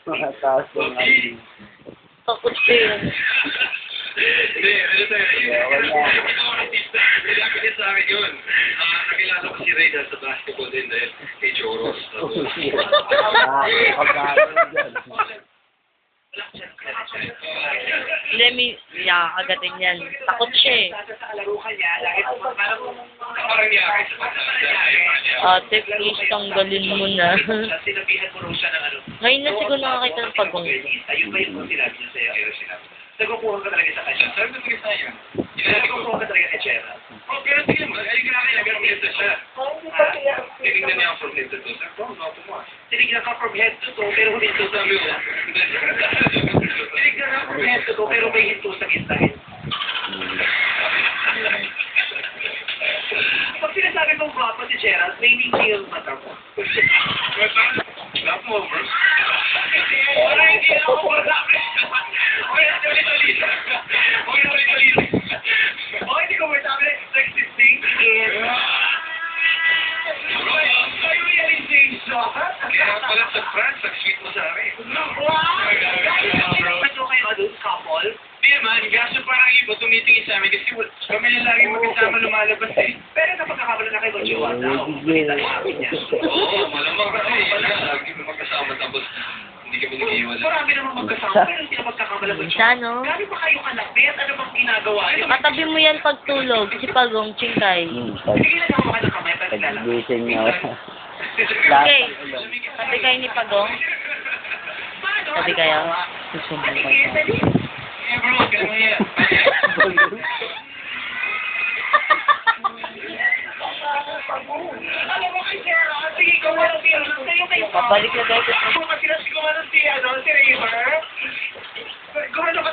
Makataas ng ating. Takot siya. Hindi, ano tayo, pinapit sa akin yun. Nakilala ko si Ray dahil sa basketball din dahil kay Joros. Hindi, may nakakagatin yan. Takot siya eh. Parang niyakay sa pagkakita. Ate, please, tanggalin mo na. Sinabihan mo raw siya ng ano. Ngayon na siguro nakakita ng pagong. Ayun ba yung sinabi niya sa'yo? Ayun sinabi. Nagkukuha ka talaga sa kanya. Sabi ko sige sa'yo. Nagkukuha ka talaga kay Chera. Oh, pero tingnan mo. Ay, grabe na siya. Tinignan niya ako from head to toe. Sabi ko, tinignan ka from head to toe, pero huminto sabi ko. Tinignan ka from head to toe, pero may hinto sa gitna. Pag sinasabi mong guwapo si Chera, may hindi yung mata mo. Love mo, bro. Wala, hindi na ako masabi. Okay, ulit-ulit. Okay, hindi ko masabi. Existing in... Kaya pala sa France, nag-sweet mo sa akin. Wow! Ito kayo doon, couple? Hindi man, gaso parang iba tumitingin sa amin kasi kami na lagi magkasama lumalabas eh. Pero napagkakabala na kayo kung jowa daw. Oo, malamang kasi. Lagi magkasama tapos hindi kami nag-iwala. Marami naman magkasama pero hindi na magkakabala kung jowa. No? Gano'n ba kayo kalapit? Ano bang ginagawa niyo? Katabi mo yan pagtulog. Si Pagong, chingkay. Sige lang ako ka ng kamay para lalaki. Pag-gising na. Okay. Tabi kayo ni Pagong. Tabi kayo. Susunod ko. Eh bro, ganun mo yan. Alam mo kay Sarah, sige, gawa ng tiro. Sa'yo kayo pa. Pabalik na tayo. Kasi gumawa ng si Raver. Gawa ng